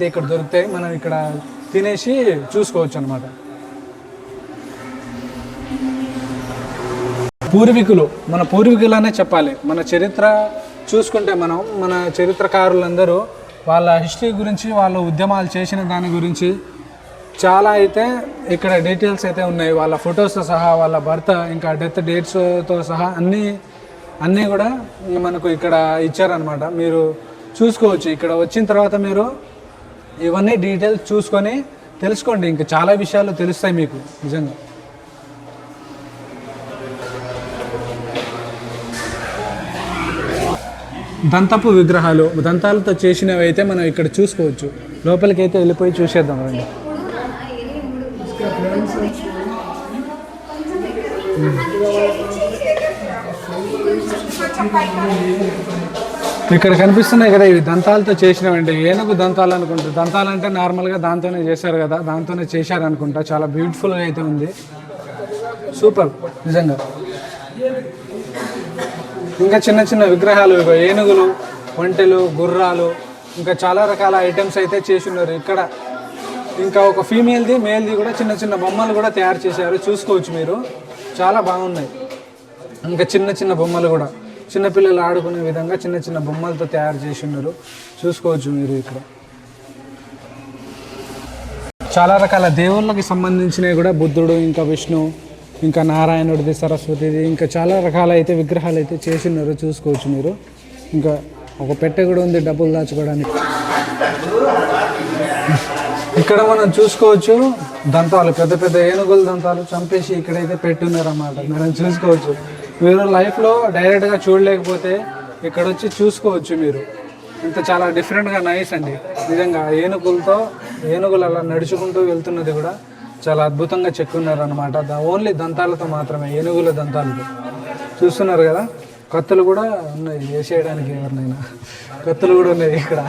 ఇక్కడ దొరుకుతాయి, మనం ఇక్కడ తినేసి చూసుకోవచ్చు అనమాట. మన పూర్వీకులనే చెప్పాలి. మన చరిత్ర చూసుకుంటే మన చరిత్రకారులందరూ వాళ్ళ హిస్టరీ గురించి, వాళ్ళ ఉద్యమాలు చేసిన దాని గురించి చాలా అయితే ఇక్కడ డీటెయిల్స్ అయితే ఉన్నాయి. వాళ్ళ ఫొటోస్తో సహా, వాళ్ళ బర్త్ ఇంకా డెత్ డేట్స్తో సహా అన్నీ కూడా మనకు ఇక్కడ ఇచ్చారనమాట. మీరు చూసుకోవచ్చు. ఇక్కడ వచ్చిన తర్వాత మీరు ఇవన్నీ డీటెయిల్స్ చూసుకొని తెలుసుకోండి. ఇంకా చాలా విషయాలు తెలుస్తాయి మీకు నిజంగా. దంతపు విగ్రహాలు, దంతాలతో చేసినవి అయితే మనం ఇక్కడ చూసుకోవచ్చు. లోపలికి అయితే వెళ్ళిపోయి చూసేద్దాం రండి. ఇక్కడ కనిపిస్తున్నాయి కదా, ఇవి దంతాలతో చేసినవండి. ఏనుగు దంతాలు అనుకుంటా. దంతాలు అంటే నార్మల్గా దాంతోనే చేశారు కదా, దాంతోనే చేశారు అనుకుంటా. చాలా బ్యూటిఫుల్గా అయితే ఉంది. సూపర్ నిజంగా. ఇంకా చిన్న చిన్న విగ్రహాలు, ఏనుగులు, ఒంటెలు, గుర్రాలు, ఇంకా చాలా రకాల ఐటమ్స్ అయితే చేసి ఉన్నారు ఇక్కడ. ఇంకా ఒక ఫీమేల్ది, మేల్ది కూడా చిన్న చిన్న బొమ్మలు కూడా తయారు చేశారు. చూసుకోవచ్చు మీరు, చాలా బాగున్నాయి. ఇంకా చిన్న చిన్న బొమ్మలు కూడా చిన్నపిల్లలు ఆడుకునే విధంగా చిన్న చిన్న బొమ్మలతో తయారు చేసి ఉన్నారు. చూసుకోవచ్చు మీరు ఇక్కడ. చాలా రకాల దేవుళ్ళకి సంబంధించినవి కూడా, బుద్ధుడు, ఇంకా విష్ణు, ఇంకా నారాయణుడిది, సరస్వతిది, ఇంకా చాలా రకాల అయితే విగ్రహాలు అయితే చేసి ఉన్నారు. చూసుకోవచ్చు మీరు. ఇంకా ఒక పెట్టె కూడా ఉంది డబ్బులు దాచుకోవడానికి. ఇక్కడ మనం చూసుకోవచ్చు దంతాలు, పెద్ద పెద్ద ఏనుగుల దంతాలు చంపేసి ఇక్కడైతే పెట్టున్నారు అన్నమాట. మనం చూసుకోవచ్చు. మీరు లైఫ్లో డైరెక్ట్గా చూడలేకపోతే ఇక్కడ వచ్చి చూసుకోవచ్చు మీరు. ఇంత చాలా డిఫరెంట్గా నైస్ అండి నిజంగా. ఏనుగులు అలా నడుచుకుంటూ వెళ్తున్నది కూడా చాలా అద్భుతంగా చెక్కున్నారు అనమాట. ఓన్లీ దంతాలతో మాత్రమే, ఏనుగుల దంతాలతో. చూస్తున్నారు కదా, కత్తులు కూడా ఉన్నాయి వేసేయడానికి. ఎవరినైనా కత్తులు కూడా ఉన్నాయి ఇక్కడ.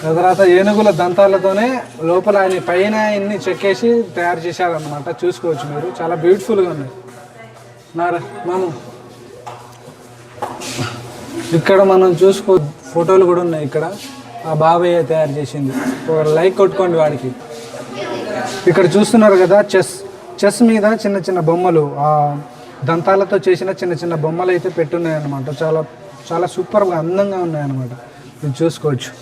తర్వాత ఏనుగుల దంతాలతోనే లోపల పైన ఇన్ని చెక్కేసి తయారు చేశారనమాట. చూసుకోవచ్చు మీరు, చాలా బ్యూటిఫుల్గా ఉన్నాయి. మాము ఇక్కడ మనం ఫోటోలు కూడా ఉన్నాయి ఇక్కడ. ఆ బాబాయ్ తయారు చేసింది. ఒక లైక్ కొట్టుకోండి వాడికి. ఇక్కడ చూస్తున్నారు కదా, చెస్ మీద చిన్న చిన్న బొమ్మలు, దంతాలతో చేసిన చిన్న చిన్న బొమ్మలు అయితే పెట్టున్నాయన్నమాట. చాలా చాలా సూపర్గా అందంగా ఉన్నాయన్నమాట. మీరు చూసుకోవచ్చు.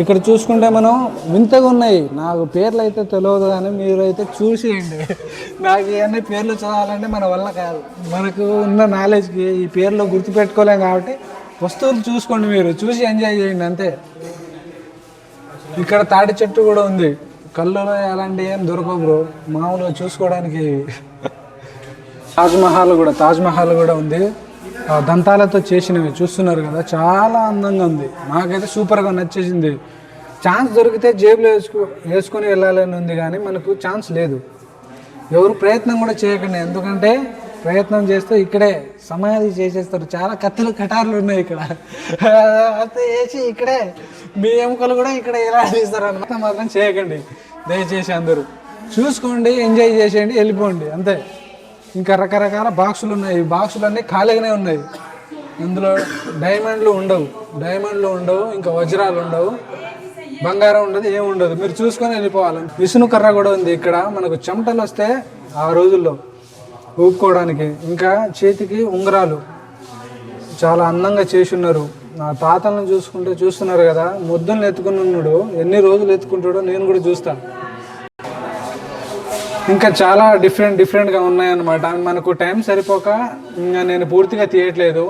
ఇక్కడ చూసుకుంటే మనం వింతగా ఉన్నాయి. నాకు పేర్లు అయితే తెలియదు, కానీ మీరైతే చూసేయండి. నాకు ఇవన్నీ పేర్లు చదవాలంటే మన వల్ల కాదు. మనకు ఉన్న నాలెడ్జ్కి ఈ పేర్లు గుర్తుపెట్టుకోలేం కాబట్టి వస్తువులు చూసుకోండి, మీరు చూసి ఎంజాయ్ చేయండి అంతే. ఇక్కడ తాటి చెట్టు కూడా ఉంది. కళ్ళులో అలాంటివి ఏం దొరకవు బ్రో, మామూలుగా చూసుకోవడానికి. తాజ్మహల్ కూడా ఉంది. దంతాలతో చేసినవి చూస్తున్నారు కదా, చాలా అందంగా ఉంది. నాకైతే సూపర్గా నచ్చేసింది. ఛాన్స్ దొరికితే జేబులో వేసుకొని వెళ్ళాలని ఉంది, కానీ మనకు ఛాన్స్ లేదు. ఎవరు ప్రయత్నం కూడా చేయకండి, ఎందుకంటే ప్రయత్నం చేస్తే ఇక్కడే సమాధి చేసేస్తారు. చాలా కత్తులు కటార్లు ఉన్నాయి ఇక్కడ. వేసి ఇక్కడే మీ ఎముకలు కూడా ఇక్కడ ఎలా తీస్తారు అన్నమాట. మాత్రం చేయకండి దయచేసి. అందరూ చూసుకోండి, ఎంజాయ్ చేసేయండి, వెళ్ళిపోండి అంతే. ఇంకా రకరకాల బాక్సులు ఉన్నాయి. ఈ బాక్సులు అన్నీ ఖాళీగానే ఉన్నాయి. ఇందులో డైమండ్లు ఉండవు, ఇంకా వజ్రాలు ఉండవు, బంగారం ఉండదు, ఏమి ఉండదు. మీరు చూసుకొని వెళ్ళిపోవాలి. విసును కర్ర కూడా ఉంది ఇక్కడ. మనకు చెమటలు వస్తే ఆ రోజుల్లో ఊపుకోవడానికి. ఇంకా చేతికి ఉంగరాలు చాలా అందంగా చేసి ఉన్నారు. నా తాతలను చూస్తున్నారు కదా, ముద్దులను ఎత్తుకుని ఉన్నాడు. ఎన్ని రోజులు ఎత్తుకుంటాడో నేను కూడా చూస్తాను. ఇంకా చాలా డిఫరెంట్గా ఉన్నాయన్నమాట. మనకు టైం సరిపోక నేను పూర్తిగా తీయట్లేదు.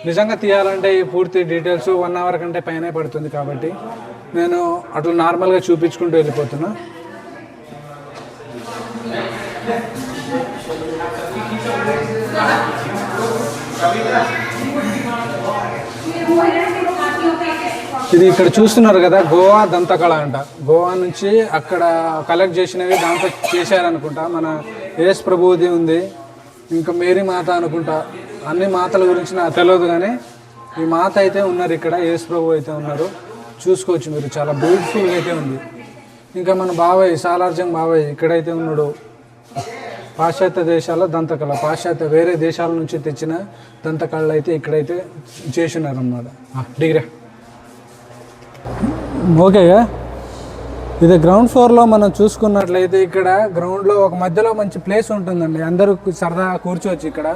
నిజంగా తీయాలంటే ఈ పూర్తి డీటెయిల్స్ 1 అవర్ కంటే పైనే పడుతుంది. కాబట్టి నేను అట్లా నార్మల్గా చూపించుకుంటూ వెళ్ళిపోతున్నా. ఇది ఇక్కడ చూస్తున్నారు కదా, గోవా దంతకళ అంట. గోవా నుంచి అక్కడ కలెక్ట్ చేసినవి దాంతో చేశారనుకుంటా. మన యేసు ప్రభువుది ఉంది, ఇంకా మేరీ మాత అనుకుంటా. అన్ని మాతల గురించి నాకు తెలియదు, కానీ ఈ మాత అయితే ఉన్నారు ఇక్కడ, యేసు ప్రభు అయితే ఉన్నారు. చూసుకోవచ్చు మీరు, చాలా బ్యూటిఫుల్గా అయితే ఉంది. ఇంకా మన బాబాయ్ సాలార్జంగ్ బాబాయ్ ఇక్కడైతే ఉన్నాడు. పాశ్చాత్య దేశాల దంతకళ, పాశ్చాత్య వేరే దేశాల నుంచి తెచ్చిన దంతకళలు అయితే ఇక్కడైతే చేసినారు అన్నమాట. డిగ్రీ ఓకేగా. ఇది గ్రౌండ్ ఫ్లోర్లో మనం చూసుకున్నట్లయితే ఇక్కడ గ్రౌండ్లో ఒక మధ్యలో మంచి ప్లేస్ ఉంటుందండి, అందరూ సరదా కూర్చోవచ్చు. ఇక్కడ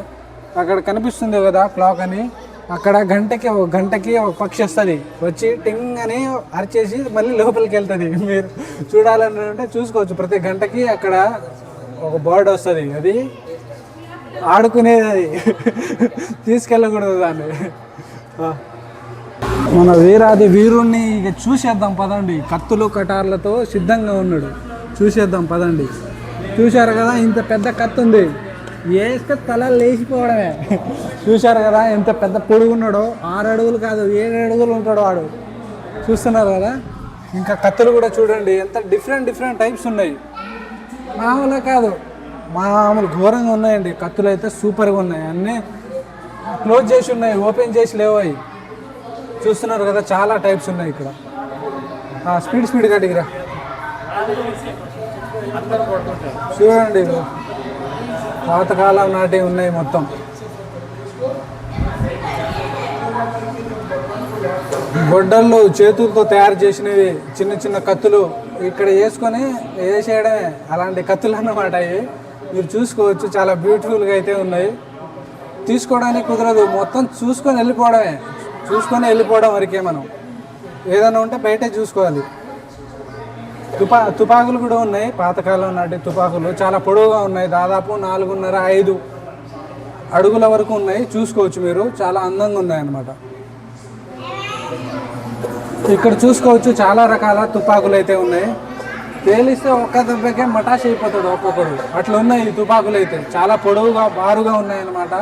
అక్కడ కనిపిస్తుంది కదా క్లాక్ అని, అక్కడ గంటకి ఒక పక్షి వస్తుంది, వచ్చి టింగ్ అని అరిచేసి మళ్ళీ లోపలికి వెళ్తుంది. మీరు చూడాలని అంటే చూసుకోవచ్చు. ప్రతి గంటకి అక్కడ ఒక బర్డ్ వస్తుంది, అది ఆడుకునేది, అది తీసుకెళ్ళకూడదు దాన్ని. మన వీరుణ్ణి ఇక చూసేద్దాం పదండి. కత్తులు కటార్లతో సిద్ధంగా ఉన్నాడు, చూసేద్దాం పదండి. చూశారు కదా ఇంత పెద్ద కత్తి ఉంది, వేస్తే తల లేచిపోవడమే. చూశారు కదా ఎంత పెద్ద పొడుగున్నాడో, 6 అడుగులు కాదు 7 అడుగులు ఉంటాడు వాడు. చూస్తున్నారు కదా. ఇంకా కత్తులు కూడా చూడండి ఎంత డిఫరెంట్ టైప్స్ ఉన్నాయి, మామూలుగా కాదు, మామూలు ఘోరంగా ఉన్నాయండి. కత్తులు అయితే సూపర్గా ఉన్నాయి, అన్నీ క్లోజ్ చేసి ఉన్నాయి, ఓపెన్ చేసి లేవు అవి. చూస్తున్నారు కదా చాలా టైప్స్ ఉన్నాయి ఇక్కడ. స్పీడ్గా దిగిరా చూడండి, పాతకాలం నాటి ఉన్నాయి మొత్తం. గొడ్డళ్ళు చేతులతో తయారు చేసినవి చిన్న కత్తులు ఇక్కడ వేసేయడమే, అలాంటి కత్తులు అన్నమాట ఇవి. మీరు చూసుకోవచ్చు, చాలా బ్యూటిఫుల్గా అయితే ఉన్నాయి. తీసుకోవడానికి కుదరదు, మొత్తం చూసుకొని వెళ్ళిపోవడం వరకే. మనం ఏదైనా ఉంటే బయటే చూసుకోవాలి. తుపాకులు కూడా ఉన్నాయి, పాతకాలం నాటి తుపాకులు చాలా పొడవుగా ఉన్నాయి, దాదాపు 4.5 అడుగుల వరకు ఉన్నాయి. చూసుకోవచ్చు మీరు, చాలా అందంగా ఉన్నాయి అన్నమాట. ఇక్కడ చూసుకోవచ్చు చాలా రకాల తుపాకులు అయితే ఉన్నాయి. పేలిస్తే ఒక్క దెబ్బకే మటాష్ అయిపోతాడు ఒక్కొక్కడు, అట్లా ఉన్నాయి ఈ తుపాకులు అయితే. చాలా పొడవుగా బారుగా ఉన్నాయి అన్నమాట.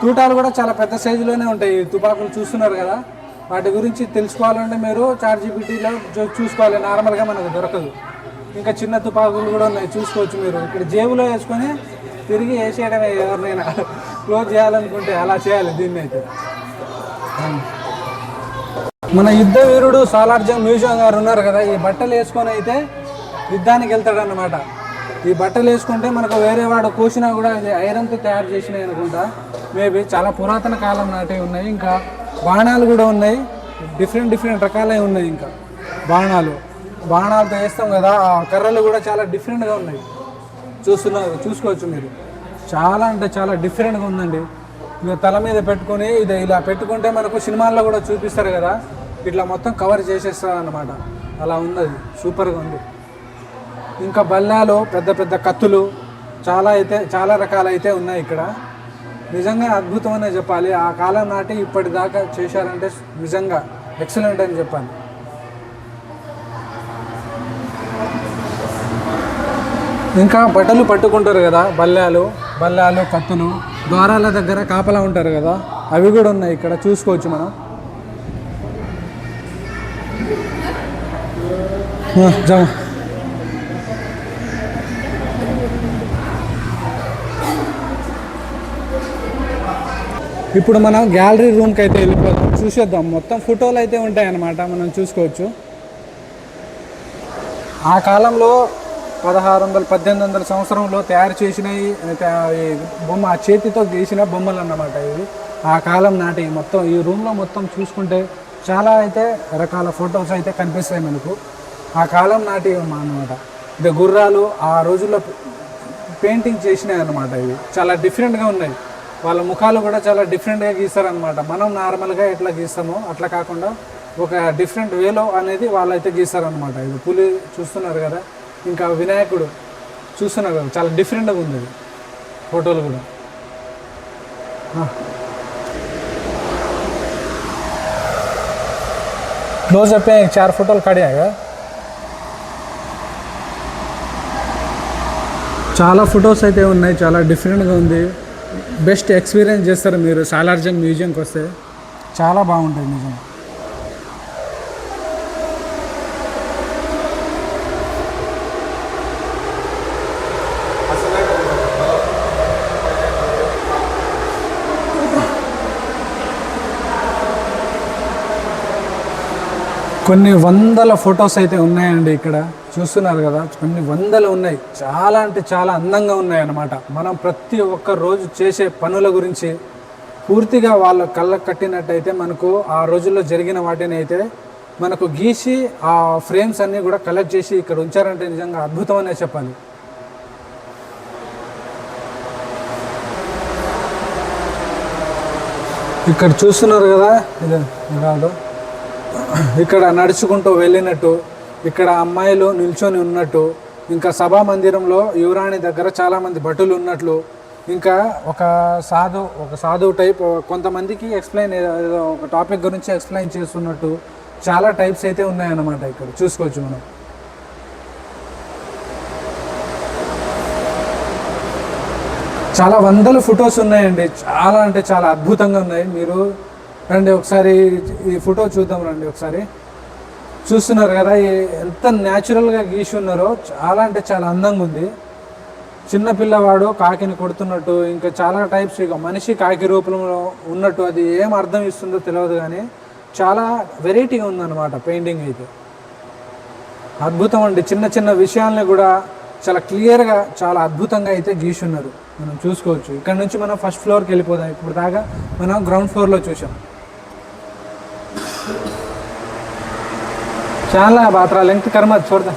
తూటాలు కూడా చాలా పెద్ద సైజులోనే ఉంటాయి ఈ తుపాకులు. చూస్తున్నారు కదా. వాటి గురించి తెలుసుకోవాలంటే మీరు ChatGPTలో చూసుకోవాలి, నార్మల్గా మనకు దొరకదు. ఇంకా చిన్న తుపాకులు కూడా ఉన్నాయి, చూసుకోవచ్చు మీరు. ఇక్కడ జేబులో వేసుకొని తిరిగి వేసేయడమే, ఎవరినైనా క్లోజ్ చేయాలనుకుంటే అలా చేయాలి దీన్ని అయితే. మన యుద్ధ వీరుడు సాలార్ జంగ్ మ్యూజియం గారు ఉన్నారు కదా, ఈ బట్టలు వేసుకొని అయితే యుద్ధానికి వెళ్తాడన్నమాట. ఈ బట్టలు వేసుకుంటే మనకు వేరే వాడు కోసినా కూడా ఇది ఐరన్తో తయారు చేసినాయి అనుకుంటా, మేబీ. చాలా పురాతన కాలం నాటివి ఉన్నాయి. ఇంకా బాణాలు కూడా ఉన్నాయి, డిఫరెంట్ రకాలే ఉన్నాయి. ఇంకా బాణాలతో వేస్తాం కదా, ఆ కర్రలు కూడా చాలా డిఫరెంట్గా ఉన్నాయి. చూసుకోవచ్చు మీరు, చాలా అంటే చాలా డిఫరెంట్గా ఉందండి. ఇక తల మీద పెట్టుకొని ఇది ఇలా పెట్టుకుంటే మనకు సినిమాల్లో కూడా చూపిస్తారు కదా, ఇట్లా మొత్తం కవర్ చేసేస్తారు అన్నమాట. అలా ఉంది, సూపర్గా ఉంది. ఇంకా బల్లాలు, పెద్ద కత్తులు చాలా రకాలైతే ఉన్నాయి ఇక్కడ. నిజంగా అద్భుతమనే చెప్పాలి. ఆ కాలం నాటి ఇప్పటిదాకా చేశారంటే నిజంగా ఎక్సలెంట్ అని చెప్పాలి. ఇంకా బట్టలు పట్టుకుంటారు కదా, బల్లాలు, కత్తులు, ద్వారాల దగ్గర కాపలా ఉంటారు కదా, అవి కూడా ఉన్నాయి ఇక్కడ. చూసుకోవచ్చు మనం. ఇప్పుడు మనం గ్యాలరీ రూమ్కి అయితే వెళ్ళిపోదాం, చూసేద్దాం. మొత్తం ఫోటోలు అయితే ఉంటాయన్నమాట, మనం చూసుకోవచ్చు. ఆ కాలంలో 1600-1800 సంవత్సరంలో తయారు చేసిన ఈ బొమ్మ, చేతితో గీసిన బొమ్మలు అన్నమాట ఇవి. ఆ కాలం నాటి మొత్తం ఈ రూమ్లో మొత్తం చూసుకుంటే చాలా అయితే రకాల ఫొటోస్ అయితే కనిపిస్తాయి మనకు. ఆ కాలం నాటి అన్నమాట. ఇది గుర్రాలు ఆ రోజుల్లో పెయింటింగ్ చేసినాయి అన్నమాట. ఇవి చాలా డిఫరెంట్గా ఉన్నాయి. వాళ్ళ ముఖాలు కూడా చాలా డిఫరెంట్గా గీస్తారనమాట. మనం నార్మల్గా ఎట్లా గీస్తామో అట్లా కాకుండా ఒక డిఫరెంట్ వేలో అనేది వాళ్ళైతే గీస్తారనమాట. ఇది పులి చూస్తున్నారు కదా, ఇంకా వినాయకుడు చూస్తున్నారు కదా, చాలా డిఫరెంట్గా ఉంది ఫోటోలు కూడా. क्लोजअप पे 4 फोटोలు కడియాగా. చాలా ఫొటోస్ అయితే ఉన్నాయి, చాలా డిఫరెంట్గా ఉంది. బెస్ట్ ఎక్స్పీరియన్స్ చేస్తారు మీరు సాలార్ జంగ్ మ్యూజియంకి వస్తే, చాలా బాగుంటుంది నిజంగా. కొన్ని వందల ఫొటోస్ అయితే ఉన్నాయండి ఇక్కడ. చూస్తున్నారు కదా, కొన్ని వందలు ఉన్నాయి. చాలా అంటే చాలా అందంగా ఉన్నాయి అన్నమాట. మనం ప్రతి ఒక్క రోజు చేసే పనుల గురించి పూర్తిగా వాళ్ళ కళ్ళకు కట్టినట్టయితే మనకు ఆ రోజుల్లో జరిగిన వాటిని అయితే మనకు గీసి ఆ ఫ్రేమ్స్ అన్నీ కూడా కలెక్ట్ చేసి ఇక్కడ ఉంచారంటే నిజంగా అద్భుతం అనే చెప్పాలి. ఇక్కడ చూస్తున్నారు కదా, ఇది కాదు, ఇక్కడ నడుచుకుంటూ వెళ్ళినట్టు, ఇక్కడ అమ్మాయిలు నిల్చొని ఉన్నట్టు, ఇంకా సభా మందిరంలో యువరాణి దగ్గర చాలామంది భటులు ఉన్నట్లు, ఇంకా ఒక సాధువు టైప్ కొంతమందికి ఎక్స్ప్లెయిన్ ఒక టాపిక్ గురించి ఎక్స్ప్లెయిన్ చేస్తున్నట్టు చాలా టైప్స్ అయితే ఉన్నాయన్నమాట. ఇక్కడ చూసుకోవచ్చు మనం. చాలా వందల ఫొటోస్ ఉన్నాయండి. చాలా అంటే చాలా అద్భుతంగా ఉన్నాయి. మీరు రండి ఒకసారి ఈ ఫోటో చూద్దాం రండి ఒకసారి. చూస్తున్నారు కదా ఎంత న్యాచురల్గా గీసి ఉన్నారో, చాలా అంటే చాలా అందంగా ఉంది. చిన్న పిల్లవాడు కాకిని కొడుతున్నట్టు, ఇంకా చాలా టైప్స్, ఇక మనిషి కాకి రూపంలో ఉన్నట్టు, అది ఏం అర్థం ఇస్తుందో తెలియదు కానీ చాలా వెరైటీగా ఉందన్నమాట పెయింటింగ్ అయితే. అద్భుతం అండి. చిన్న చిన్న విషయాల్ని కూడా చాలా క్లియర్గా చాలా అద్భుతంగా అయితే గీసి ఉన్నారు. మనం చూసుకోవచ్చు. ఇక్కడ నుంచి మనం ఫస్ట్ ఫ్లోర్కి వెళ్ళిపోదాం. ఇప్పుడు దాకా మనం గ్రౌండ్ ఫ్లోర్లో చూసాం. చాలా బాత్రా లెంగ్త్ కర్మ చూడదాం.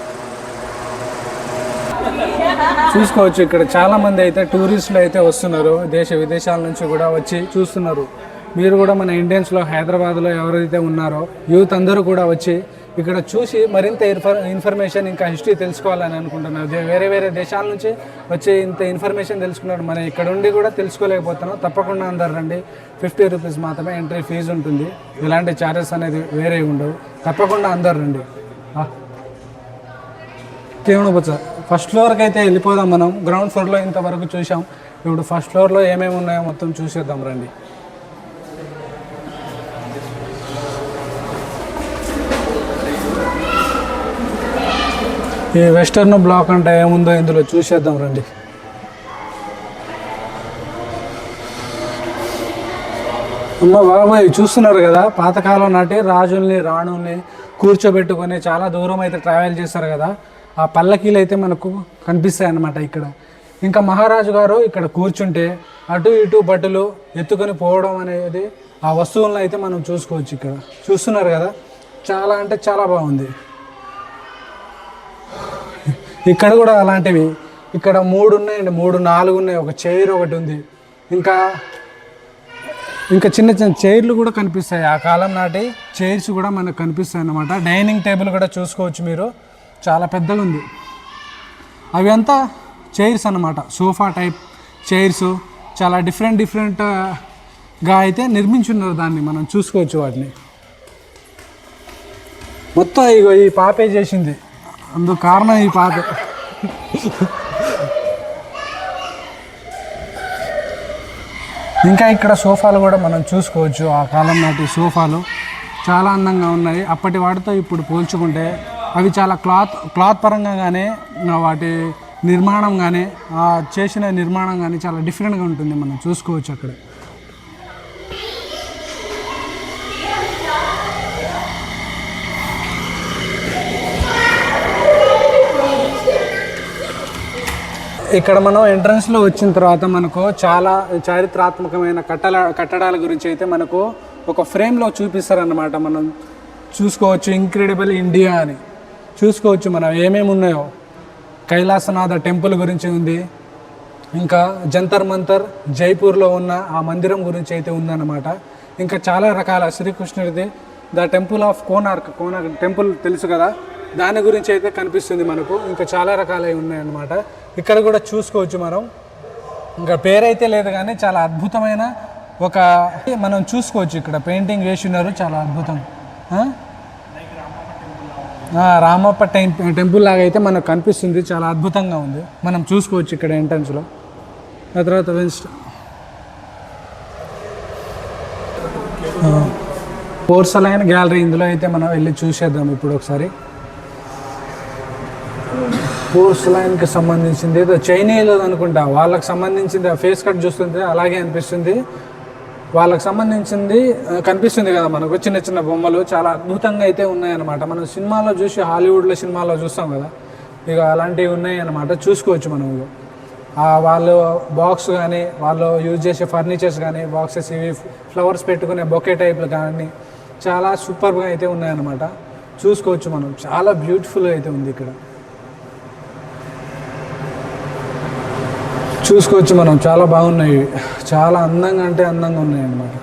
చూసుకోవచ్చు ఇక్కడ చాలామంది అయితే టూరిస్టులు అయితే వస్తున్నారు. దేశ విదేశాల నుంచి కూడా వచ్చి చూస్తున్నారు. మీరు కూడా మన ఇండియన్స్లో హైదరాబాద్లో ఎవరైతే ఉన్నారో యూత్ అందరూ కూడా వచ్చి ఇక్కడ చూసి మరింత ఇన్ఫర్మేషన్ ఇంకా హిస్టరీ తెలుసుకోవాలని అనుకుంటున్నారు. వేరే వేరే దేశాల నుంచి వచ్చి ఇంత ఇన్ఫర్మేషన్ తెలుసుకున్నాడు. మనం ఇక్కడ ఉండి కూడా తెలుసుకోలేకపోతున్నాం. తప్పకుండా అందరు రండి. 50 రూపీస్ మాత్రమే ఎంట్రీ ఫీజు ఉంటుంది. ఇలాంటి ఛార్జెస్ అనేది వేరే ఉండవు. తప్పకుండా అందరు రండి. కేవలం ఫస్ట్ ఫ్లోర్కి అయితే వెళ్ళిపోదాం. మనం గ్రౌండ్ ఫ్లోర్లో ఇంతవరకు చూసాం. ఇప్పుడు ఫస్ట్ ఫ్లోర్లో ఏమేమి ఉన్నాయో మొత్తం చూసేద్దాం రండి. ఈ వెస్టర్న్ బ్లాక్ అంటే ఏముందో ఇందులో చూసేద్దాం రండి. అమ్మ బాబాయ్ చూస్తున్నారు కదా, పాతకాలం నాటి రాజుల్ని రాణుల్ని కూర్చోబెట్టుకొని చాలా దూరం అయితే ట్రావెల్ చేస్తారు కదా, ఆ పల్లకీలు అయితే మనకు కనిపిస్తాయి అన్నమాట ఇక్కడ. ఇంకా మహారాజు గారు ఇక్కడ కూర్చుంటే అటు ఇటు బట్టలు ఎత్తుకొని పోవడం అనేది ఆ వస్తువులను అయితే మనం చూసుకోవచ్చు. ఇక్కడ చూస్తున్నారు కదా, చాలా అంటే చాలా బాగుంది. ఇక్కడ కూడా అలాంటివి ఇక్కడ 3 ఉన్నాయండి, 3, 4 ఉన్నాయి. ఒక చైర్ ఒకటి ఉంది. ఇంకా చిన్న చిన్న చైర్లు కూడా కనిపిస్తాయి. ఆ కాలం నాటి చైర్స్ కూడా మనకు కనిపిస్తాయి అన్నమాట. డైనింగ్ టేబుల్ కూడా చూసుకోవచ్చు మీరు, చాలా పెద్దగా ఉంది. అవి అంతా చైర్స్ అన్నమాట, సోఫా టైప్ చైర్స్. చాలా డిఫరెంట్గా అయితే నిర్మించున్నారు దాన్ని, మనం చూసుకోవచ్చు వాటిని. మొత్తం ఇగో ఈ పాపే చేసింది, అందుకు కారణం ఈ పాపే. ఇంకా ఇక్కడ సోఫాలు కూడా మనం చూసుకోవచ్చు. ఆ కాలం నాటి సోఫాలు చాలా అందంగా ఉన్నాయి. అప్పటి వాటితో ఇప్పుడు పోల్చుకుంటే అవి చాలా క్లాత్ పరంగా కానీ వాటి నిర్మాణం కానీ చేసిన నిర్మాణం కానీ చాలా డిఫరెంట్గా ఉంటుంది, మనం చూసుకోవచ్చు అక్కడ. ఇక్కడ మనం ఎంట్రన్స్లో వచ్చిన తర్వాత మనకు చాలా చారిత్రాత్మకమైన కట్టడాల గురించి అయితే మనకు ఒక ఫ్రేమ్లో చూపిస్తారన్నమాట. మనం చూసుకోవచ్చు ఇంక్రెడిబుల్ ఇండియా అని చూసుకోవచ్చు. మనం ఏమేమి ఉన్నాయో కైలాసనాథ టెంపుల్ గురించి ఉంది. ఇంకా జంతర్ మంతర్ జైపూర్లో ఉన్న ఆ మందిరం గురించి అయితే ఉందన్నమాట. ఇంకా చాలా రకాల శ్రీకృష్ణుడిది the temple of Konark temple తెలుసు కదా, దాని గురించి అయితే కనిపిస్తుంది మనకు. ఇంకా చాలా రకాలై ఉన్నాయన్నమాట. ఇక్కడ కూడా చూసుకోవచ్చు మనం. ఇంకా పేరైతే లేదు కానీ చాలా అద్భుతమైన ఒక మనం చూసుకోవచ్చు. ఇక్కడ పెయింటింగ్ వేసి ఉన్నారు, చాలా అద్భుతం. రామప్ప టెంపుల్ లాగా అయితే మనకు కనిపిస్తుంది, చాలా అద్భుతంగా ఉంది. మనం చూసుకోవచ్చు ఇక్కడ ఎంట్రన్స్లో. ఆ తర్వాత పోర్సలైన్ గ్యాలరీ, ఇందులో అయితే మనం వెళ్ళి చూసేద్దాం ఇప్పుడు ఒకసారి. పోర్సలైన్కి సంబంధించింది ఏదో చైనీయులు అనుకుంటా, వాళ్ళకి సంబంధించింది. ఆ ఫేస్ కట్ చూస్తుంటే అలాగే అనిపిస్తుంది. వాళ్ళకి సంబంధించింది కనిపిస్తుంది కదా మనకు, చిన్న చిన్న బొమ్మలు చాలా అద్భుతంగా అయితే ఉన్నాయన్నమాట. మనం సినిమాలో చూసి హాలీవుడ్లో సినిమాలో చూస్తాం కదా, ఇక అలాంటివి ఉన్నాయి అన్నమాట. చూసుకోవచ్చు మనం. వాళ్ళు బాక్స్ కానీ వాళ్ళు యూజ్ చేసే ఫర్నిచర్స్ కానీ బాక్సెస్ ఇవి ఫ్లవర్స్ పెట్టుకునే బొకే టైప్లు కానీ చాలా సూపర్గా అయితే ఉన్నాయన్నమాట. చూసుకోవచ్చు మనం. చాలా బ్యూటిఫుల్గా అయితే ఉంది ఇక్కడ. చూసుకోవచ్చు మనం. చాలా బాగున్నాయి. చాలా అందంగా అంటే అందంగా ఉన్నాయి అన్నమాట.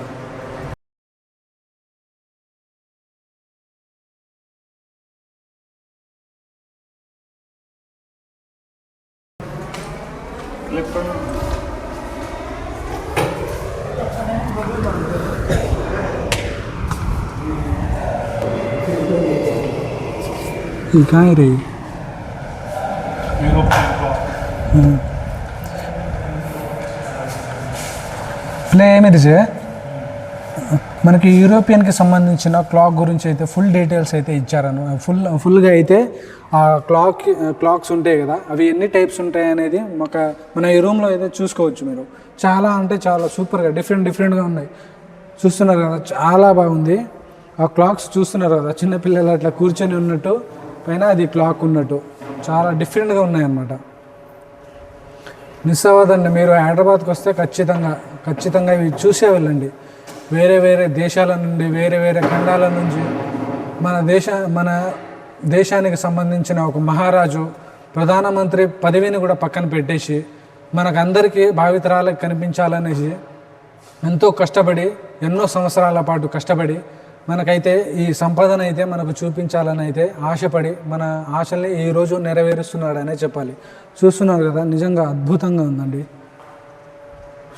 काय रे ప్లే ఏమిది మనకి యూరోపియన్కి సంబంధించిన క్లాక్ గురించి అయితే ఫుల్ డీటెయిల్స్ అయితే ఇచ్చారను. ఫుల్గా అయితే ఆ క్లాక్స్ ఉంటాయి కదా, అవి ఎన్ని టైప్స్ ఉంటాయి అనేది మన ఈ రూమ్లో అయితే చూసుకోవచ్చు మీరు. చాలా అంటే చాలా సూపర్గా డిఫరెంట్గా ఉన్నాయి. చూస్తున్నారు కదా, చాలా బాగుంది. ఆ క్లాక్స్ చూస్తున్నారు కదా, చిన్నపిల్లలు అట్లా కూర్చొని ఉన్నట్టు, పైన అది క్లాక్ ఉన్నట్టు చాలా డిఫరెంట్గా ఉన్నాయన్నమాట. మిస్ అవ్వదండి. మీరు హైదరాబాద్కి వస్తే ఖచ్చితంగా ఇవి చూసే వెళ్ళండి. వేరే దేశాల నుండి వేరే ఖండాల నుంచి మన దేశానికి సంబంధించిన ఒక మహారాజు ప్రధానమంత్రి పదవిని కూడా పక్కన పెట్టేసి మనకందరికీ భావితరాలకు కనిపించాలనేసి ఎంతో కష్టపడి ఎన్నో సంవత్సరాల పాటు కష్టపడి మనకైతే ఈ సంపదన అయితే మనకు చూపించాలని అయితే ఆశపడి మన ఆశల్ని ఈరోజు నెరవేరుస్తున్నాడనే చెప్పాలి. చూస్తున్నారు కదా, నిజంగా అద్భుతంగా ఉందండి.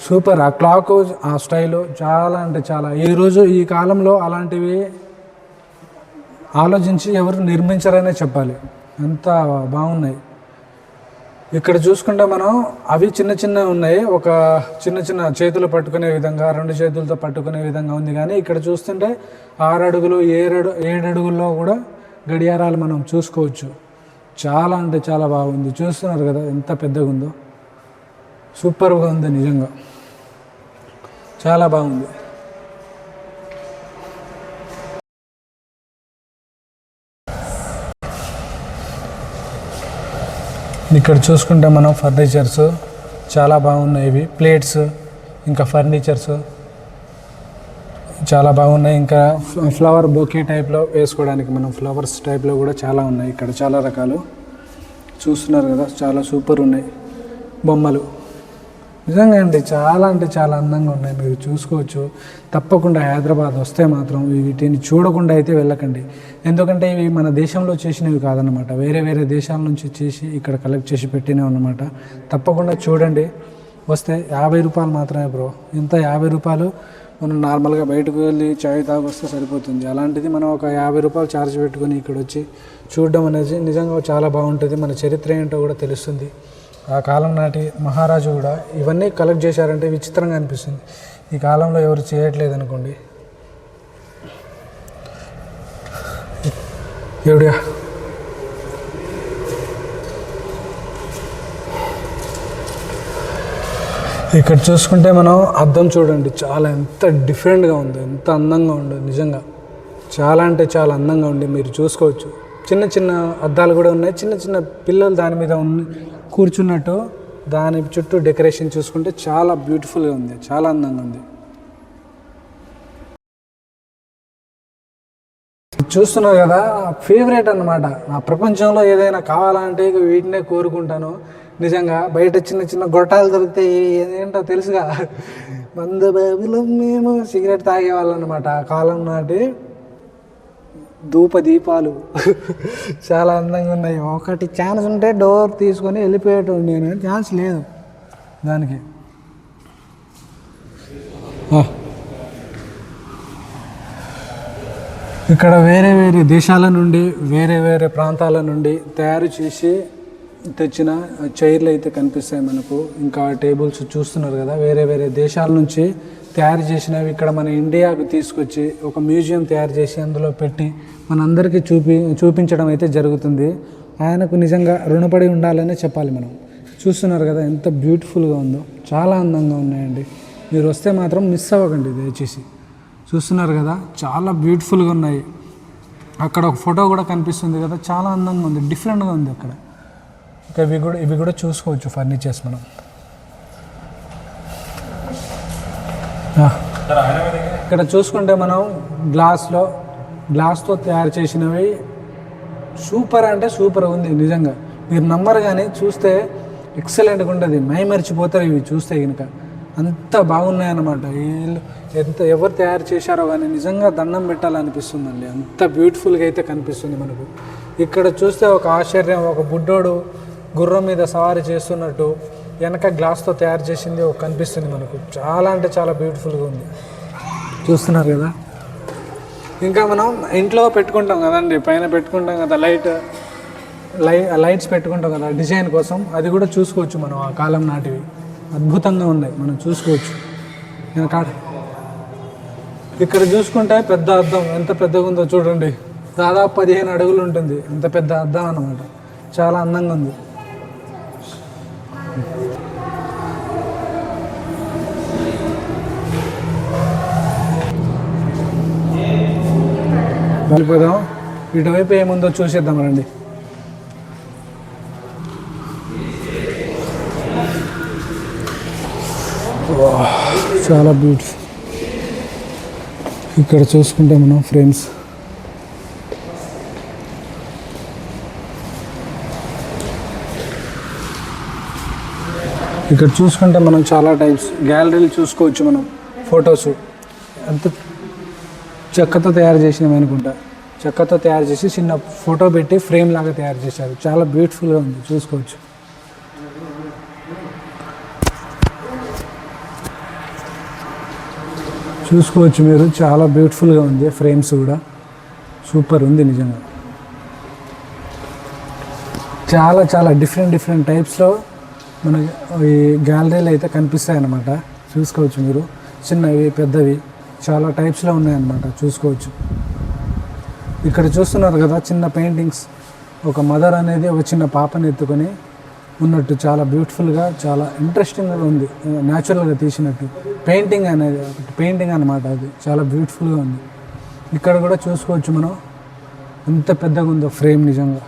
సూపర్. ఆ క్లాక్, ఆ స్టైలు చాలా అంటే చాలా. ఈరోజు ఈ కాలంలో అలాంటివి ఆలోచించి ఎవరు నిర్మించారనే చెప్పాలి. అంత బాగున్నాయి. ఇక్కడ చూసుకుంటే మనం అవి చిన్న ఉన్నాయి. ఒక చిన్న చేతులు పట్టుకునే విధంగా, 2 చేతులతో పట్టుకునే విధంగా ఉంది. కానీ ఇక్కడ చూస్తుంటే 6 అడుగులు 7 అడుగుల్లో కూడా గడియారాలు మనం చూసుకోవచ్చు. చాలా అంటే చాలా బాగుంది. చూస్తున్నారు కదా ఎంత పెద్దగా ఉందో. సూపర్గా ఉంది నిజంగా. చాలా బాగుంది. ఇక్కడ చూసుకుంటే మనం ఫర్నిచర్స్ చాలా బాగున్నాయి. ఇవి ప్లేట్స్, ఇంకా ఫర్నిచర్స్ చాలా బాగున్నాయి. ఇంకా ఫ్లవర్ బొకే టైప్లో వేసుకోవడానికి మనం ఫ్లవర్స్ టైప్లో కూడా చాలా ఉన్నాయి. ఇక్కడ చాలా రకాలు చూస్తున్నారు కదా, చాలా సూపర్ ఉన్నాయి బొమ్మలు. నిజంగా అండి చాలా అంటే చాలా అందంగా ఉన్నాయి. మీరు చూసుకోవచ్చు. తప్పకుండా హైదరాబాద్ వస్తే మాత్రం వీటిని చూడకుండా అయితే వెళ్ళకండి. ఎందుకంటే ఇవి మన దేశంలో చేసినవి కాదన్నమాట. వేరే దేశాల నుంచి చేసి ఇక్కడ కలెక్ట్ చేసి పెట్టినవి అన్నమాట. తప్పకుండా చూడండి. వస్తే 50 రూపాయలు మాత్రమే బ్రో. ఇంత 50 రూపాయలు మనం నార్మల్గా బయటకు వెళ్ళి చాయ్ తాగొస్తే సరిపోతుంది. అలాంటిది మనం ఒక 50 రూపాయలు ఛార్జ్ పెట్టుకొని ఇక్కడ వచ్చి చూడడం అనేది నిజంగా చాలా బాగుంటుంది. మన చరిత్ర ఏంటో కూడా తెలుస్తుంది. ఆ కాలం నాటి మహారాజు కూడా ఇవన్నీ కలెక్ట్ చేశారంటే విచిత్రంగా అనిపిస్తుంది. ఈ కాలంలో ఎవరు చేయట్లేదు అనుకోండి. ఎవడియా ఇక్కడ చూసుకుంటే మనం అద్దం చూడండి, చాలా ఎంత డిఫరెంట్గా ఉంది, ఎంత అందంగా ఉంది. నిజంగా చాలా అంటే చాలా అందంగా ఉంది. మీరు చూసుకోవచ్చు. చిన్న అద్దాలు కూడా ఉన్నాయి. చిన్న పిల్లలు దాని మీద కూర్చున్నట్టు దాని చుట్టూ డెకరేషన్ చూసుకుంటే చాలా బ్యూటిఫుల్గా ఉంది. చాలా అందంగా ఉంది. చూస్తున్నారు కదా, ఫేవరెట్ అన్నమాట. నా ప్రపంచంలో ఏదైనా కావాలంటే ఇక వీటినే కోరుకుంటాను. నిజంగా బయట చిన్న గొట్టాలు దొరికితే ఏంటో తెలుసుగా, మంద బాబులో మేము సిగరెట్ తాగేవాళ్ళం అనమాట. ఆ కాలం నాటి దీపాలు చాలా అందంగా ఉన్నాయి. ఒకటి ఛాన్స్ ఉంటే డోర్ తీసుకొని వెళ్ళిపోయేటోడు, నేను ఛాన్స్ లేదు దానికి. ఇక్కడ వేరే దేశాల నుండి వేరే ప్రాంతాల నుండి తయారు చేసి తెచ్చిన చైర్లు అయితే కనిపిస్తాయి మనకు. ఇంకా టేబుల్స్ చూస్తున్నారు కదా, వేరే దేశాల నుంచి తయారు చేసినవి ఇక్కడ మన ఇండియాకు తీసుకొచ్చి ఒక మ్యూజియం తయారు చేసి అందులో పెట్టి మనందరికీ చూపించడం అయితే జరుగుతుంది. ఆయనకు నిజంగా రుణపడి ఉండాలనే చెప్పాలి మనం. చూస్తున్నారు కదా ఎంత బ్యూటిఫుల్గా ఉందో, చాలా అందంగా ఉన్నాయండి. మీరు వస్తే మాత్రం మిస్ అవ్వకండి దయచేసి. చూస్తున్నారు కదా చాలా బ్యూటిఫుల్గా ఉన్నాయి. అక్కడ ఒక ఫోటో కూడా కనిపిస్తుంది కదా, చాలా అందంగా ఉంది, డిఫరెంట్గా ఉంది. అక్కడ ఇవి కూడా చూసుకోవచ్చు ఫర్నిచర్స్ మనం. ఇక్కడ చూసుకుంటే మనం గ్లాస్తో తయారు చేసినవి సూపర్ అంటే సూపర్ ఉంది నిజంగా. మీరు నమ్మరు కానీ చూస్తే ఎక్సలెంట్గా ఉంటుంది, మర్చిపోతారు ఇవి చూస్తే కనుక. అంత బాగున్నాయన్నమాట. వీళ్ళు ఎవరు తయారు చేశారో కానీ నిజంగా దండం పెట్టాలనిపిస్తుందండి. అంత బ్యూటిఫుల్గా అయితే కనిపిస్తుంది మనకు. ఇక్కడ చూస్తే ఒక ఆశ్చర్యం, ఒక బుడ్డోడు గుర్రం మీద సవారీ చేస్తున్నట్టు వెనక గ్లాస్తో తయారు చేసింది ఒక కనిపిస్తుంది మనకు. చాలా అంటే చాలా బ్యూటిఫుల్గా ఉంది, చూస్తున్నారు కదా. ఇంకా మనం ఇంట్లో పెట్టుకుంటాం కదండి, పైన పెట్టుకుంటాం కదా లైట్స్ పెట్టుకుంటాం కదా డిజైన్ కోసం, అది కూడా చూసుకోవచ్చు మనం. ఆ కాలం నాటివి అద్భుతంగా ఉన్నాయి, మనం చూసుకోవచ్చు. ఇక్కడ చూసుకుంటే పెద్ద అద్దం ఎంత పెద్దగా ఉందో చూడండి, దాదాపు 15 అడుగులు ఉంటుంది. అంత పెద్ద అద్దం అన్నమాట, చాలా అందంగా ఉంది. వెళ్ళిపోదాం, ఇటువైపు ఏముందో చూసేద్దాం రండి. చాలా బ్యూటిఫుల్. ఇక్కడ చూసుకుంటే మనం ఫ్రేమ్స్, ఇక్కడ చూసుకుంటే మనం చాలా టైప్స్ గ్యాలరీలు చూసుకోవచ్చు మనం. ఫొటోస్ అంత చెక్కతో తయారు చేసినవి అనుకుంటా, చెక్కతో తయారు చేసి చిన్న ఫోటో పెట్టి ఫ్రేమ్ లాగా తయారు చేశారు. చాలా బ్యూటిఫుల్గా ఉంది, చూసుకోవచ్చు. మీరు చాలా బ్యూటిఫుల్గా ఉంది. ఫ్రేమ్స్ కూడా సూపర్ ఉంది నిజంగా. చాలా చాలా డిఫరెంట్ టైప్స్లో మన ఈ గ్యాలరీలు అయితే కనిపిస్తాయి అన్నమాట. చూసుకోవచ్చు మీరు, చిన్నవి పెద్దవి చాలా టైప్స్లో ఉన్నాయన్నమాట, చూసుకోవచ్చు. ఇక్కడ చూస్తున్నారు కదా చిన్న పెయింటింగ్స్, ఒక మదర్ అనేది ఒక చిన్న పాపని ఎత్తుకొని ఉన్నట్టు చాలా బ్యూటిఫుల్గా, చాలా ఇంట్రెస్టింగ్గా ఉంది. న్యాచురల్గా తీసినట్టు పెయింటింగ్ అన్నమాట, అది చాలా బ్యూటిఫుల్గా ఉంది. ఇక్కడ కూడా చూసుకోవచ్చు మనం ఎంత పెద్దగా ఉందో ఫ్రేమ్. నిజంగా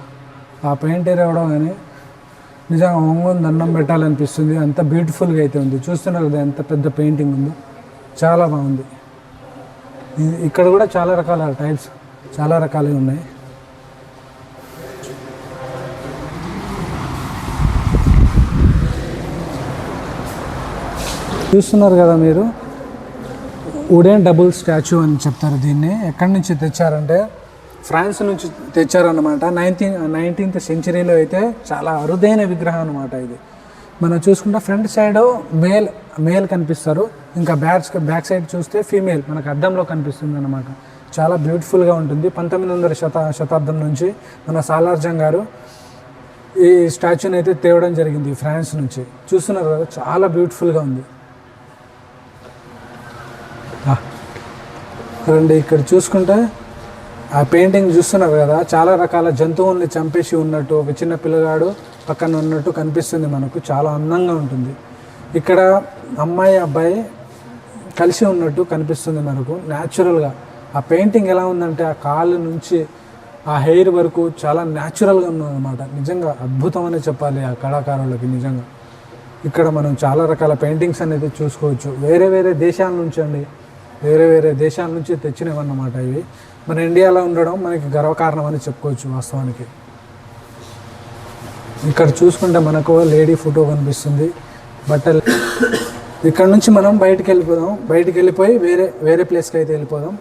ఆ పెయింటర్ ఎవడో కానీ నిజంగా ఒంగొని దండం పెట్టాలనిపిస్తుంది, అంత బ్యూటిఫుల్గా అయితే ఉంది. చూస్తున్నారు కదా ఎంత పెద్ద పెయింటింగ్ ఉందో, చాలా బాగుంది. ఇక్కడ కూడా చాలా రకాల టైప్స్, చాలా రకాలుగా ఉన్నాయి. చూస్తున్నారు కదా మీరు, వుడెన్ డబుల్ స్టాచ్యూ అని చెప్తారు దీన్ని. ఎక్కడి నుంచి తెచ్చారంటే ఫ్రాన్స్ నుంచి తెచ్చారన్నమాట. 19th సెంచరీలో అయితే చాలా అరుదైన విగ్రహం అనమాట ఇది. మనం చూసుకుంటే ఫ్రంట్ సైడ్ మేల్ కనిపిస్తారు, ఇంకా బ్యాక్ సైడ్ చూస్తే ఫీమేల్ మనకు అద్దంలో కనిపిస్తుంది అనమాట. చాలా బ్యూటిఫుల్గా ఉంటుంది. 1900 శతాబ్దం నుంచి మన సాలార్జంగ్ గారు ఈ స్టాచ్యూని అయితే తేవడం జరిగింది ఫ్రాన్స్ నుంచి. చూస్తున్నారు కదా చాలా బ్యూటిఫుల్గా ఉంది. రండి, ఇక్కడ చూసుకుంటే ఆ పెయింటింగ్ చూస్తున్నారు కదా, చాలా రకాల జంతువుల్ని చంపేసి ఉన్నట్టు ఒక చిన్న పిల్లగాడు పక్కన ఉన్నట్టు కనిపిస్తుంది మనకు. చాలా అందంగా ఉంటుంది. ఇక్కడ అమ్మాయి అబ్బాయి కలిసి ఉన్నట్టు కనిపిస్తుంది మనకు న్యాచురల్గా. ఆ పెయింటింగ్ ఎలా ఉందంటే ఆ కాళ్ళు నుంచి ఆ హెయిర్ వరకు చాలా న్యాచురల్గా ఉందన్నమాట. నిజంగా అద్భుతం అనే చెప్పాలి ఆ కళాకారులకి నిజంగా. ఇక్కడ మనం చాలా రకాల పెయింటింగ్స్ అనేది చూసుకోవచ్చు. వేరే దేశాల నుంచి తెచ్చినవన్నమాట ఇవి. మన ఇండియాలో ఉండడం మనకి గర్వకారణం అని చెప్పుకోవచ్చు వాస్తవానికి. ఇక్కడ చూసుకుంటే మనకు లేడీ ఫోటో కనిపిస్తుంది, బట్టలు. ఇక్కడ నుంచి మనం బయటికి వెళ్ళిపోయి వేరే ప్లేస్కి అయితే వెళ్ళిపోదాం.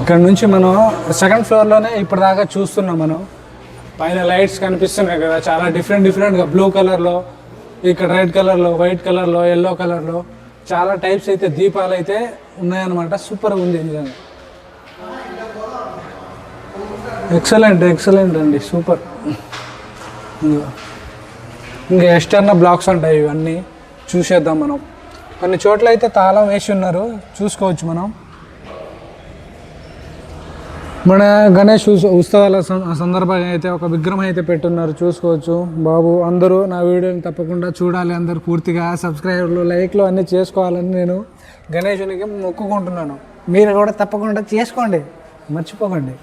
ఇక్కడ నుంచి మనం సెకండ్ ఫ్లోర్లోనే ఇప్పటిదాకా చూస్తున్నాం. మనం పైన లైట్స్ కనిపిస్తున్నాయి కదా, చాలా డిఫరెంట్గా బ్లూ కలర్లో, ఇక్కడ రెడ్ కలర్లో, వైట్ కలర్లో, ఎల్లో కలర్లో చాలా టైప్స్ అయితే దీపాలు అయితే ఉన్నాయన్నమాట. సూపర్ ఉంది నిజంగా. ఎక్సలెంట్ అండి, సూపర్. ఇంకా ఎక్స్టర్నల్ బ్లాక్స్ ఉంటాయి, ఇవన్నీ చూసేద్దాం మనం. కొన్ని చోట్ల అయితే తాళం వేసి ఉన్నారు, చూసుకోవచ్చు మనం. మన గణేష్ ఉత్సవాల సందర్భంగా అయితే ఒక విగ్రహం అయితే పెట్టున్నారు, చూసుకోవచ్చు. బాబు అందరూ నా వీడియోని తప్పకుండా చూడాలి, అందరూ పూర్తిగా సబ్స్క్రైబర్లు లైక్లు అన్నీ చేసుకోవాలని నేను గణేషునికి మొక్కుకుంటున్నాను. మీరు కూడా తప్పకుండా చేసుకోండి, మర్చిపోకండి.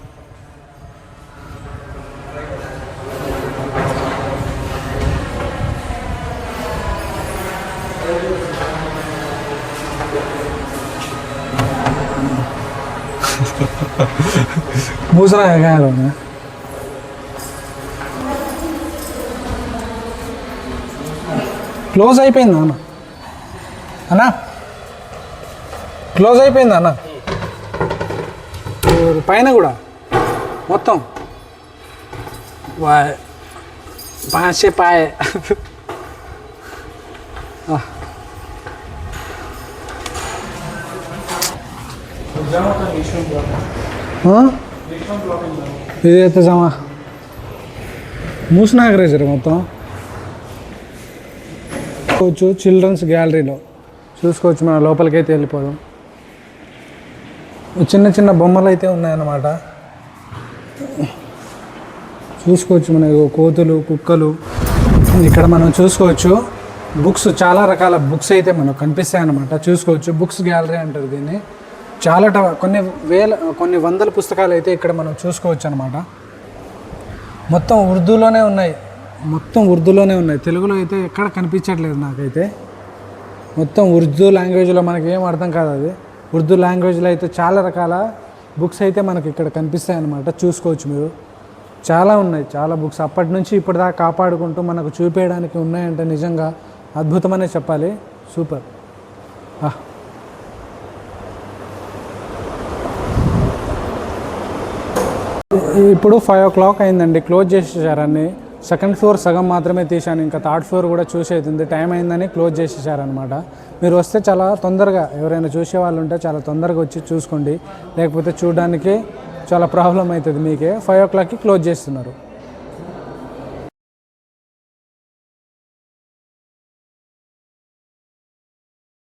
మూసరా గారు క్లోజ్ అయిపోయిందా అన్న? అన్న క్లోజ్ అయిపోయిందా అన్న? పైన కూడా మొత్తం పాసే పాయ. ఇదైతే జమా మూసినాగరేసారు మొత్తం. చూసుకోవచ్చు చిల్డ్రన్స్ గ్యాలరీలో చూసుకోవచ్చు. మన లోపలికైతే వెళ్ళిపోదాం. చిన్న చిన్న బొమ్మలు అయితే ఉన్నాయన్నమాట, చూసుకోవచ్చు. మన కోతులు, కుక్కలు ఇక్కడ మనం చూసుకోవచ్చు. బుక్స్, చాలా రకాల బుక్స్ అయితే మనకు కనిపిస్తాయి అన్నమాట, చూసుకోవచ్చు. బుక్స్ గ్యాలరీ అంటారు దీన్ని. చాలా కొన్ని వందల పుస్తకాలు అయితే ఇక్కడ మనం చూసుకోవచ్చు అనమాట. మొత్తం ఉర్దూలోనే ఉన్నాయి, తెలుగులో అయితే ఎక్కడ కనిపించట్లేదు నాకైతే. మొత్తం ఉర్దూ లాంగ్వేజ్లో మనకి ఏం అర్థం కాదు అది. ఉర్దూ లాంగ్వేజ్లో అయితే చాలా రకాల బుక్స్ అయితే మనకి ఇక్కడ కనిపిస్తాయి అన్నమాట, చూసుకోవచ్చు మీరు. చాలా ఉన్నాయి, చాలా బుక్స్ అప్పటి నుంచి ఇప్పటిదాకా కాపాడుకుంటూ మనకు చూపించడానికి ఉన్నాయంటే నిజంగా అద్భుతమనే చెప్పాలి. సూపర్. ఇప్పుడు 5 o'clock అయిందండి, క్లోజ్ చేసేసారని. సెకండ్ ఫ్లోర్ సగం మాత్రమే తీశాను, ఇంకా థర్డ్ ఫ్లోర్ కూడా చూసేది టైం అయిందని క్లోజ్ చేసేసారనమాట. మీరు వస్తే చాలా తొందరగా, ఎవరైనా చూసే వాళ్ళు ఉంటే చాలా తొందరగా వచ్చి చూసుకోండి, లేకపోతే చూడడానికి చాలా ప్రాబ్లం అవుతుంది మీకే. 5 o'clockకి క్లోజ్ చేస్తున్నారు.